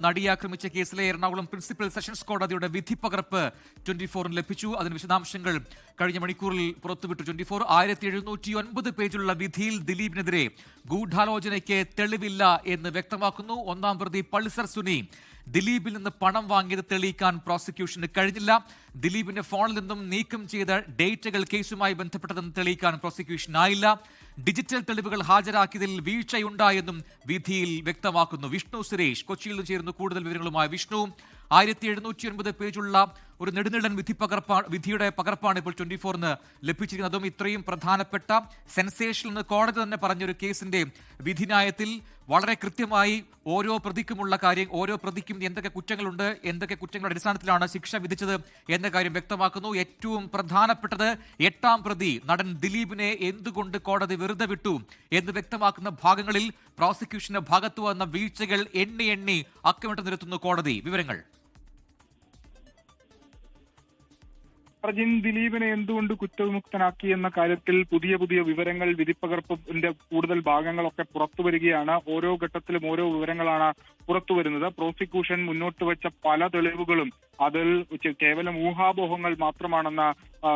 നടിയെ ആക്രമിച്ച കേസിലെ എറണാകുളം പ്രിൻസിപ്പൽ സെഷൻസ് കോടതിയുടെ വിധി പകർപ്പ് 24-ന് ലഭിച്ചു. അതിന് വിശദാംശങ്ങൾ കഴിഞ്ഞ മണിക്കൂറിൽ പുറത്തുവിട്ടു 24. 1709 പേജുള്ള വിധിയിൽ ദിലീപിനെതിരെ ഗൂഢാലോചനയ്ക്ക് തെളിവില്ല എന്ന് വ്യക്തമാക്കുന്നു. ഒന്നാം പ്രതി പൾസർ സുനി ദിലീപിൽ നിന്ന് പണം വാങ്ങിയത് തെളിയിക്കാൻ പ്രോസിക്യൂഷന് കഴിഞ്ഞില്ല. ദിലീപിന്റെ ഫോണിൽ നിന്നും നീക്കം ചെയ്ത ഡേറ്റകൾ കേസുമായി ബന്ധപ്പെട്ടതെന്ന് തെളിയിക്കാൻ പ്രോസിക്യൂഷനായില്ല. ഡിജിറ്റൽ തെളിവുകൾ ഹാജരാക്കിയതിൽ വീഴ്ചയുണ്ടായെന്നും വിധിയിൽ വ്യക്തമാക്കുന്നു. വിഷ്ണു സുരേഷ് കൊച്ചിയിൽ നിന്ന് ചേരുന്നു കൂടുതൽ വിവരങ്ങളുമായി. വിഷ്ണു, 1709 പേജുള്ള ഒരു നെടുനീളൻ വിധിയുടെ പകർപ്പാണ് ഇപ്പോൾ 24-ന് ലഭിച്ചിരിക്കുന്നത്. അതും ഇത്രയും പ്രധാനപ്പെട്ട സെൻസേഷനിൽ നിന്ന് കോടതി തന്നെ പറഞ്ഞൊരു കേസിന്റെ വിധിന്യായത്തിൽ വളരെ കൃത്യമായി ഓരോ പ്രതിക്കുമുള്ള കാര്യം, ഓരോ പ്രതിക്കും എന്തൊക്കെ കുറ്റങ്ങളുണ്ട്, എന്തൊക്കെ കുറ്റങ്ങളുടെ അടിസ്ഥാനത്തിലാണ് ശിക്ഷ വിധിച്ചത് എന്ന കാര്യം വ്യക്തമാക്കുന്നു. ഏറ്റവും പ്രധാനപ്പെട്ടത് 8-ാം പ്രതി നടൻ ദിലീപിനെ എന്തുകൊണ്ട് കോടതി വെറുതെ വിട്ടു എന്ന് വ്യക്തമാക്കുന്ന ഭാഗങ്ങളിൽ പ്രോസിക്യൂഷന്റെ ഭാഗത്തു വന്ന വീഴ്ചകൾ എണ്ണി അക്കമിട്ട് നിരത്തുന്നു കോടതി. വിവരങ്ങൾ. പ്രജിൻ ദിലീപിനെ എന്തുകൊണ്ട് കുറ്റവിമുക്തനാക്കി എന്ന കാര്യത്തിൽ പുതിയ വിവരങ്ങൾ, വിധിപ്പകർപ്പിന്റെ കൂടുതൽ ഭാഗങ്ങളൊക്കെ പുറത്തു വരികയാണ്. ഓരോ ഘട്ടത്തിലും ഓരോ വിവരങ്ങളാണ് പുറത്തു വരുന്നത്. പ്രോസിക്യൂഷൻ മുന്നോട്ട് വെച്ച പല തെളിവുകളും അതിൽ കേവലം ഊഹാപോഹങ്ങൾ മാത്രമാണെന്ന്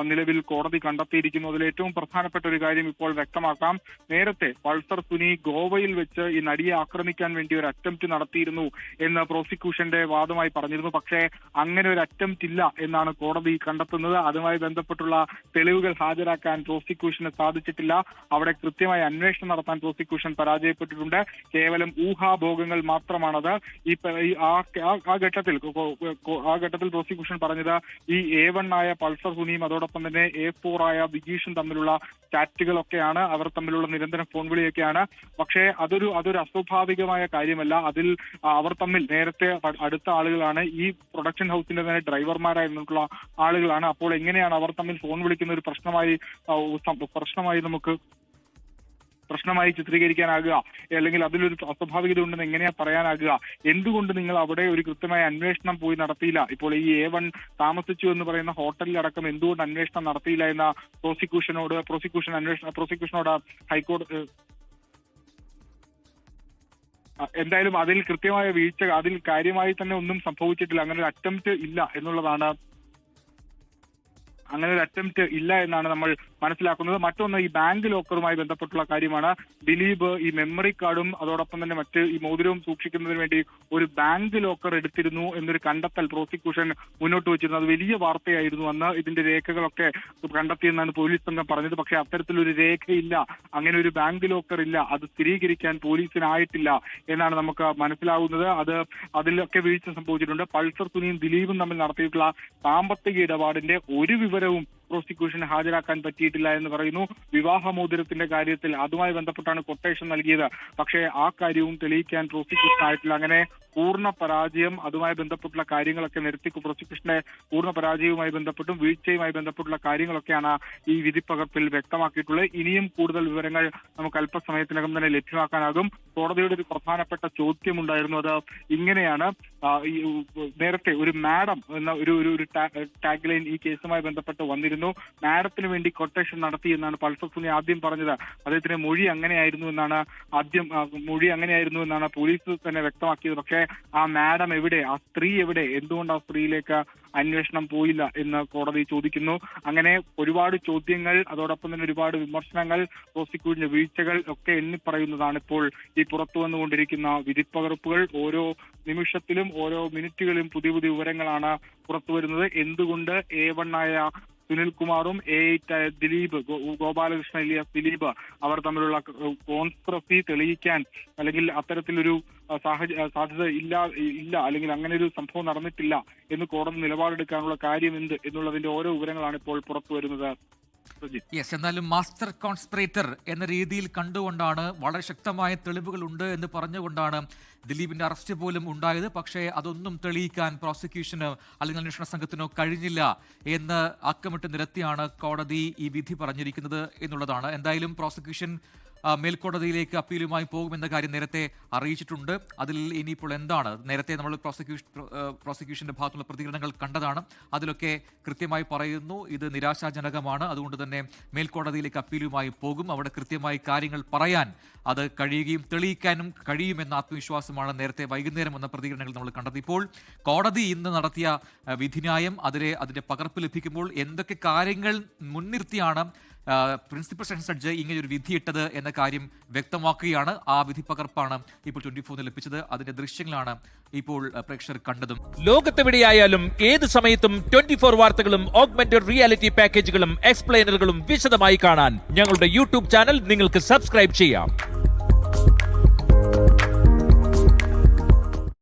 നിലവിൽ കോടതി കണ്ടെത്തിയിരിക്കുന്നു. അതിൽ ഏറ്റവും പ്രധാനപ്പെട്ട ഒരു കാര്യം ഇപ്പോൾ വ്യക്തമാക്കാം. നേരത്തെ പൾസർ സുനി ഗോവയിൽ വെച്ച് ഈ നടിയെ ആക്രമിക്കാൻ വേണ്ടി ഒരു അറ്റംപ്റ്റ് നടത്തിയിരുന്നു എന്ന് പ്രോസിക്യൂഷന്റെ വാദമായി പറഞ്ഞിരുന്നു. പക്ഷേ അങ്ങനെ ഒരു അറ്റംപ്റ്റ് ഇല്ല എന്നാണ് കോടതി കണ്ടെത്തുന്നത്. അതുമായി ബന്ധപ്പെട്ടുള്ള തെളിവുകൾ ഹാജരാക്കാൻ പ്രോസിക്യൂഷന് സാധിച്ചിട്ടില്ല. അവിടെ കൃത്യമായി അന്വേഷണം നടത്താൻ പ്രോസിക്യൂഷൻ പരാജയപ്പെട്ടിട്ടുണ്ട്. കേവലം ഊഹാഭോഗങ്ങൾ മാത്രമാണത്. ആ ഘട്ടത്തിൽ പ്രോസിക്യൂഷൻ പറഞ്ഞത് ഈ A1 ആയ പൾസർ സുനിയും അതോടൊപ്പം തന്നെ A4 ആയ വിജീഷും തമ്മിലുള്ള ചാറ്റുകളൊക്കെയാണ്, അവർ തമ്മിലുള്ള നിരന്തരം ഫോൺ വിളിയൊക്കെയാണ്. പക്ഷേ അതൊരു അസ്വാഭാവികമായ കാര്യമല്ല. അതിൽ അവർ തമ്മിൽ നേരത്തെ അടുത്ത ആളുകളാണ്. ഈ പ്രൊഡക്ഷൻ ഹൗസിന്റെ തന്നെ ഡ്രൈവർമാരായിരുന്നിട്ടുള്ള ആളുകളാണ്. അപ്പോൾ എങ്ങനെയാണ് അവർ തമ്മിൽ ഫോൺ വിളിക്കുന്ന ഒരു പ്രശ്നമായി ചിത്രീകരിക്കാനാകുക, അല്ലെങ്കിൽ അതിലൊരു അസ്വാഭാവികത ഉണ്ടെന്ന് എങ്ങനെയാ പറയാനാകുക? എന്തുകൊണ്ട് നിങ്ങൾ അവിടെ ഒരു കൃത്യമായ അന്വേഷണം പോയി നടത്തിയില്ല? ഇപ്പോൾ ഈ A1 താമസിച്ചു എന്ന് പറയുന്ന ഹോട്ടലിലടക്കം എന്തുകൊണ്ട് അന്വേഷണം നടത്തിയില്ല എന്ന പ്രോസിക്യൂഷനോട് ഹൈക്കോടതി എന്തായാലും അതിൽ കൃത്യമായ വീഴ്ച, അതിൽ കാര്യമായി തന്നെ ഒന്നും സംഭവിച്ചിട്ടില്ല. അങ്ങനെ ഒരു അറ്റംപ്റ്റ് ഇല്ല എന്നാണ് നമ്മൾ മനസ്സിലാക്കുന്നത്. മറ്റൊന്ന് ഈ ബാങ്ക് ലോക്കറുമായി ബന്ധപ്പെട്ടുള്ള കാര്യമാണ്. ദിലീപ് ഈ മെമ്മറി കാർഡും അതോടൊപ്പം തന്നെ മറ്റ് ഈ മോതിരവും സൂക്ഷിക്കുന്നതിന് വേണ്ടി ഒരു ബാങ്ക് ലോക്കർ എടുത്തിരുന്നു എന്നൊരു കണ്ടെത്തൽ പ്രോസിക്യൂഷൻ മുന്നോട്ട് വെച്ചിരുന്നു. അത് വലിയ വാർത്തയായിരുന്നു. അന്ന് ഇതിന്റെ രേഖകളൊക്കെ കണ്ടെത്തിയെന്നാണ് പോലീസ് സംഘം പറഞ്ഞത്. പക്ഷേ അത്തരത്തിലൊരു രേഖയില്ല, അങ്ങനെ ഒരു ബാങ്ക് ലോക്കർ ഇല്ല. അത് സ്ഥിരീകരിക്കാൻ പോലീസിനായിട്ടില്ല എന്നാണ് നമുക്ക് മനസ്സിലാവുന്നത്. അതിലൊക്കെ വീഴ്ച സംഭവിച്ചിട്ടുണ്ട്. പൾസർ സുനിയും ദിലീപും തമ്മിൽ നടത്തിയിട്ടുള്ള സാമ്പത്തിക ഇടപാടിന്റെ ഒരു വിവരവും പ്രോസിക്യൂഷന് ഹാജരാക്കാൻ പറ്റിയിട്ടില്ല എന്ന് പറയുന്നു. വിവാഹമോതിരത്തിന്റെ കാര്യത്തിൽ അതുമായി ബന്ധപ്പെട്ടാണ് കൊട്ടേഷൻ നൽകിയത്. പക്ഷേ ആ കാര്യവും തെളിയിക്കാൻ പ്രോസിക്യൂഷൻ ആയിട്ടില്ല. അങ്ങനെ പൂർണ്ണ പരാജയം, അതുമായി ബന്ധപ്പെട്ടുള്ള കാര്യങ്ങളൊക്കെ നിരത്തി പ്രോസിക്യൂഷന്റെ പൂർണ്ണ പരാജയവുമായി ബന്ധപ്പെട്ടും വീഴ്ചയുമായി ബന്ധപ്പെട്ടുള്ള കാര്യങ്ങളൊക്കെയാണ് ഈ വിധിപ്പകർപ്പിൽ വ്യക്തമാക്കിയിട്ടുള്ളത്. ഇനിയും കൂടുതൽ വിവരങ്ങൾ നമുക്ക് അല്പസമയത്തിനകം തന്നെ ലഭ്യമാക്കാനാകും. കോടതിയുടെ ഒരു പ്രധാനപ്പെട്ട ചോദ്യമുണ്ടായിരുന്നു. അത് ഇങ്ങനെയാണ്. നേരത്തെ ഒരു മാഡം എന്ന ഒരു ടാഗ് ലൈൻ ഈ കേസുമായി ബന്ധപ്പെട്ട് വന്നിരുന്നു. മാഡത്തിന് വേണ്ടി കൊട്ടേഷൻ നടത്തി എന്നാണ് പൾസർ സുനി ആദ്യം പറഞ്ഞത്. അദ്ദേഹത്തിന്റെ മൊഴി അങ്ങനെയായിരുന്നു എന്നാണ് പോലീസ് തന്നെ വ്യക്തമാക്കിയത്. പക്ഷേ ആ മാഡം എവിടെ, ആ സ്ത്രീ എവിടെ, എന്തുകൊണ്ട് ആ സ്ത്രീയിലേക്ക് അന്വേഷണം പോയില്ല എന്ന് കോടതി ചോദിക്കുന്നു. അങ്ങനെ ഒരുപാട് ചോദ്യങ്ങൾ, അതോടൊപ്പം തന്നെ ഒരുപാട് വിമർശനങ്ങൾ, പ്രോസിക്യൂഷന്റെ വീഴ്ചകൾ ഒക്കെ എണ്ണിപ്പറയുന്നതാണ് ഇപ്പോൾ ഈ പുറത്തു വന്നുകൊണ്ടിരിക്കുന്ന വിധിപ്പകർപ്പുകൾ. ഓരോ നിമിഷത്തിലും ഓരോ മിനിറ്റുകളിലും പുതിയ വിവരങ്ങളാണ് പുറത്തു വരുന്നത്. എന്തുകൊണ്ട് A1 ആയ സുനിൽകുമാറും A8 ആയ ദിലീപ്, ഗോപാലകൃഷ്ണൻ ഇലിയാസ് ദിലീപ്, അവർ തമ്മിലുള്ള കോൺസ്പിറസി തെളിയിക്കാൻ അല്ലെങ്കിൽ അത്തരത്തിലൊരു സാധ്യത ഇല്ല അല്ലെങ്കിൽ അങ്ങനെ ഒരു സംഭവം നടന്നിട്ടില്ല എന്ന് കോടതി നിലപാടെടുക്കാനുള്ള കാര്യം എന്ത് എന്നുള്ളതിന്റെ ഓരോ വിവരങ്ങളാണ് ഇപ്പോൾ പുറത്തു വരുന്നത്. എന്നാലും മാസ്റ്റർ കോൺസ്പിറേറ്റർ എന്ന രീതിയിൽ കണ്ടുകൊണ്ടാണ്, വളരെ ശക്തമായ തെളിവുകളുണ്ട് എന്ന് പറഞ്ഞുകൊണ്ടാണ് ദിലീപിന്റെ അറസ്റ്റ് പോലും ഉണ്ടായത്. പക്ഷേ അതൊന്നും തെളിയിക്കാൻ പ്രോസിക്യൂഷനോ അല്ലെങ്കിൽ അന്വേഷണ സംഘത്തിനോ കഴിഞ്ഞില്ല എന്ന് അക്കമിട്ട് നിരത്തിയാണ് കോടതി ഈ വിധി പറഞ്ഞിരിക്കുന്നത് എന്നുള്ളതാണ്. എന്തായാലും പ്രോസിക്യൂഷൻ മേൽക്കോടതിയിലേക്ക് അപ്പീലുമായി പോകുമെന്ന കാര്യം നേരത്തെ അറിയിച്ചിട്ടുണ്ട്. അതിൽ ഇനിയിപ്പോൾ എന്താണ്, നേരത്തെ നമ്മൾ പ്രോസിക്യൂഷന്റെ ഭാഗത്തുള്ള പ്രതികരണങ്ങൾ കണ്ടതാണ്. അതിലൊക്കെ കൃത്യമായി പറയുന്നു ഇത് നിരാശാജനകമാണ്, അതുകൊണ്ട് തന്നെ മേൽക്കോടതിയിലേക്ക് അപ്പീലുമായി പോകും. അവിടെ കൃത്യമായി കാര്യങ്ങൾ പറയാൻ അത് കഴിയുകയും തെളിയിക്കാനും കഴിയുമെന്ന ആത്മവിശ്വാസമാണ് നേരത്തെ വൈകുന്നേരം വന്ന പ്രതികരണങ്ങൾ നമ്മൾ കണ്ടത്. ഇപ്പോൾ കോടതി ഇന്ന് നടത്തിയ വിധിന്യായം അതിന്റെ പകർപ്പ് ലഭിക്കുമ്പോൾ എന്തൊക്കെ കാര്യങ്ങൾ മുൻനിർത്തിയാണ് പ്രിൻസിപ്പൽ സെഷൻ ജഡ്ജ് ഇങ്ങനെ ഒരു വിധിയിട്ടത് എന്ന കാര്യം വ്യക്തമാക്കുകയാണ്. ആ വിധി പകർപ്പാണ് ഇപ്പോൾ 24 ലഭിച്ചത്. അതിന്റെ ദൃശ്യങ്ങളാണ് ഇപ്പോൾ പ്രേക്ഷകർ കണ്ടതും. ലോകത്തെവിടെയായാലും ഏത് സമയത്തും 24 വാർത്തകളും ഓഗ്മെന്റഡ് റിയാലിറ്റി പാക്കേജുകളും എക്സ്പ്ലെയിനറുകളും വിശദമായി കാണാൻ ഞങ്ങളുടെ യൂട്യൂബ് ചാനൽ നിങ്ങൾക്ക് സബ്സ്ക്രൈബ് ചെയ്യാം.